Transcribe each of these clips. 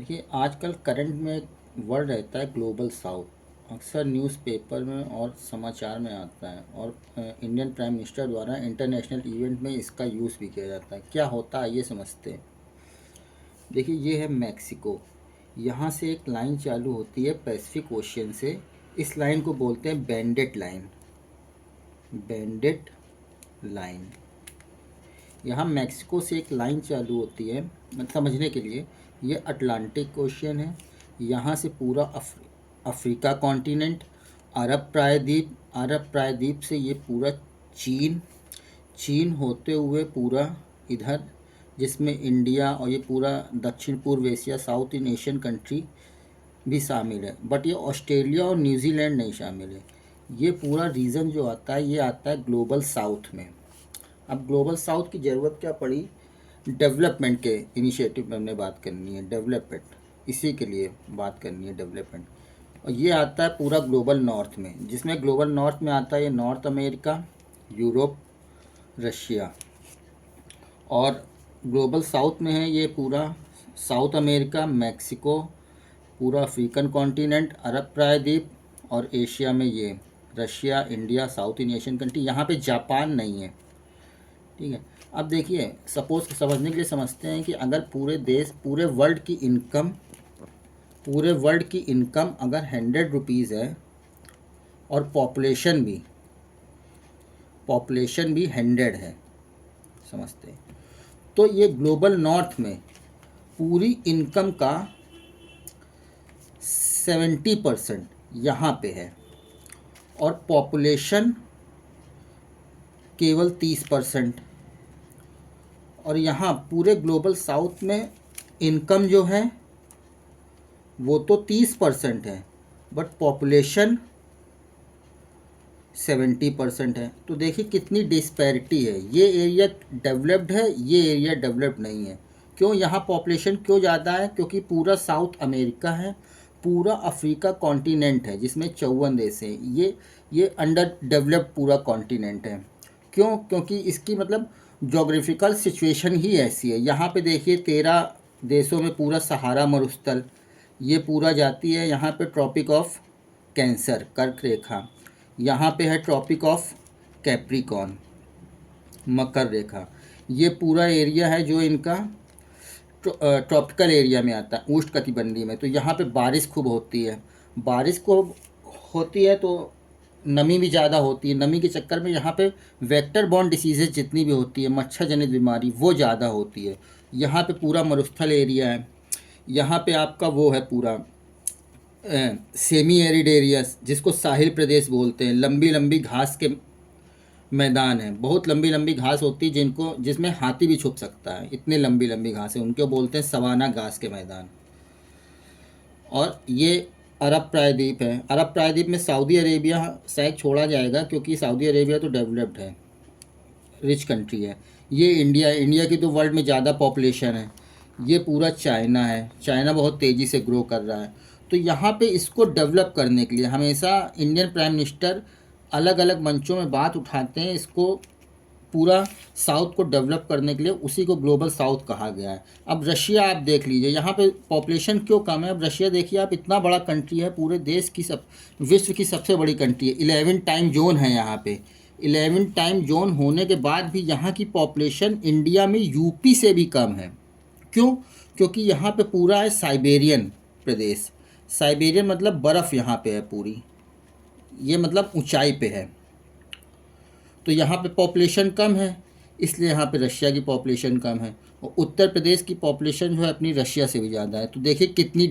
देखिए आजकल करंट में एक वर्ड रहता है ग्लोबल साउथ। अक्सर न्यूज़पेपर में और समाचार में आता है और इंडियन प्राइम मिनिस्टर द्वारा इंटरनेशनल इवेंट में इसका यूज़ भी किया जाता है। क्या होता है ये समझते हैं। देखिए ये है मैक्सिको। यहाँ से एक लाइन चालू होती है पैसिफिक ओशियन से। इस लाइन को बोलते हैं बैंडेड लाइन। बैंडेड लाइन। यहाँ मैक्सिको से एक लाइन चालू होती है समझने के लिए। ये अटलांटिक ओशियन है। यहाँ से पूरा अफ्रीका कॉन्टिनेंट, अरब प्रायद्वीप से ये पूरा चीन, चीन होते हुए पूरा इधर जिसमें इंडिया और ये पूरा दक्षिण पूर्व एशिया साउथ इन एशियन कंट्री भी शामिल है। बट ये ऑस्ट्रेलिया और न्यूजीलैंड नहीं शामिल है। ये पूरा रीजन जो आता है ये आता है ग्लोबल साउथ में। अब ग्लोबल साउथ की ज़रूरत क्या पड़ी, डेवलपमेंट के इनिशिएटिव में हमने बात करनी है। डेवलपमेंट, इसी के लिए बात करनी है डेवलपमेंट। और ये आता है पूरा ग्लोबल नॉर्थ में, जिसमें ग्लोबल नॉर्थ में आता है ये नॉर्थ अमेरिका, यूरोप, रशिया। और ग्लोबल साउथ में है ये पूरा साउथ अमेरिका, मैक्सिको, पूरा अफ्रीकन कॉन्टिनेंट, अरब प्रायद्वीप और एशिया में ये रशिया, इंडिया, साउथ इन एशियन कंट्री। यहाँ पे जापान नहीं है। ठीक है। अब देखिए सपोज समझने के लिए समझते हैं कि अगर पूरे वर्ल्ड की इनकम अगर 100 रुपीज़ है और पॉपुलेशन भी 100 है, समझते हैं, तो ये ग्लोबल नॉर्थ में पूरी इनकम का 70% यहाँ पे है और पॉपुलेशन केवल 30%। और यहाँ पूरे ग्लोबल साउथ में इनकम जो है वो तो 30% है बट पॉपुलेशन 70% है। तो देखिए कितनी डिस्पैरिटी है। ये एरिया डेवलप्ड है, ये एरिया डेवलप्ड नहीं है। क्यों? यहाँ पॉपुलेशन क्यों ज़्यादा है? क्योंकि पूरा साउथ अमेरिका है, पूरा अफ्रीका कॉन्टिनेंट है जिसमें 54 देश हैं। ये अंडर डेवलप्ड पूरा कॉन्टिनेंट है। क्यों? क्योंकि इसकी मतलब जोग्राफिकल सिचुएशन ही ऐसी है। यहाँ पे देखिए 13 देशों में पूरा सहारा मरुस्थल ये पूरा जाती है। यहाँ पे ट्रॉपिक ऑफ कैंसर कर्क रेखा, यहाँ पे है ट्रॉपिक ऑफ कैप्रिकॉर्न मकर रेखा। ये पूरा एरिया है जो इनका ट्रॉपिकल एरिया में आता है, उष्ण कटिबंधीय में। तो यहाँ पे बारिश खूब होती है। बारिश को होती है तो नमी भी ज़्यादा होती है। नमी के चक्कर में यहाँ पे वेक्टर बॉर्न डिसीजेज जितनी भी होती है, मच्छर जनित बीमारी, वो ज़्यादा होती है। यहाँ पे पूरा मरुस्थल एरिया है। यहाँ पे आपका वो है पूरा सेमी एरिड एरियाज जिसको साहिल प्रदेश बोलते हैं। लंबी लंबी घास के मैदान है, बहुत लंबी लंबी घास होती है जिसमें हाथी भी छुप सकता है, इतने लंबी लंबी घास है। उनको बोलते हैं सवाना घास के मैदान। और ये अरब प्रायद्वीप है। अरब प्रायद्वीप में सऊदी अरेबिया शायद छोड़ा जाएगा क्योंकि सऊदी अरेबिया तो डेवलप्ड है, रिच कंट्री है। ये इंडिया की तो वर्ल्ड में ज़्यादा पॉपुलेशन है। ये पूरा चाइना है, चाइना बहुत तेज़ी से ग्रो कर रहा है। तो यहाँ पे इसको डेवलप करने के लिए हमेशा इंडियन प्राइम मिनिस्टर अलग अलग मंचों में बात उठाते हैं। इसको पूरा साउथ को डेवलप करने के लिए उसी को ग्लोबल साउथ कहा गया है। अब रशिया आप देख लीजिए, यहाँ पे पॉपुलेशन क्यों कम है। अब रशिया देखिए आप, इतना बड़ा कंट्री है, पूरे विश्व की सबसे बड़ी कंट्री है। 11 टाइम जोन है यहाँ पे। 11 टाइम जोन होने के बाद भी यहाँ की पॉपुलेशन इंडिया में यूपी से भी कम है। क्यों? क्योंकि यहाँ पे पूरा है साइबेरियन प्रदेश। साइबेरियन मतलब बर्फ़ यहाँ पे है पूरी, ये मतलब ऊंचाई पे है। तो यहाँ पे पॉपुलेशन कम है, इसलिए यहाँ पे रशिया की पॉपुलेशन कम है। और उत्तर प्रदेश की पॉपुलेशन जो है अपनी रशिया से भी ज़्यादा है। तो देखिए कितनी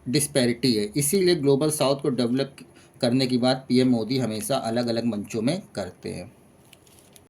डिस्पैरिटी है। इसीलिए ग्लोबल साउथ को डेवलप करने की बात पीएम मोदी हमेशा अलग अलग मंचों में करते हैं।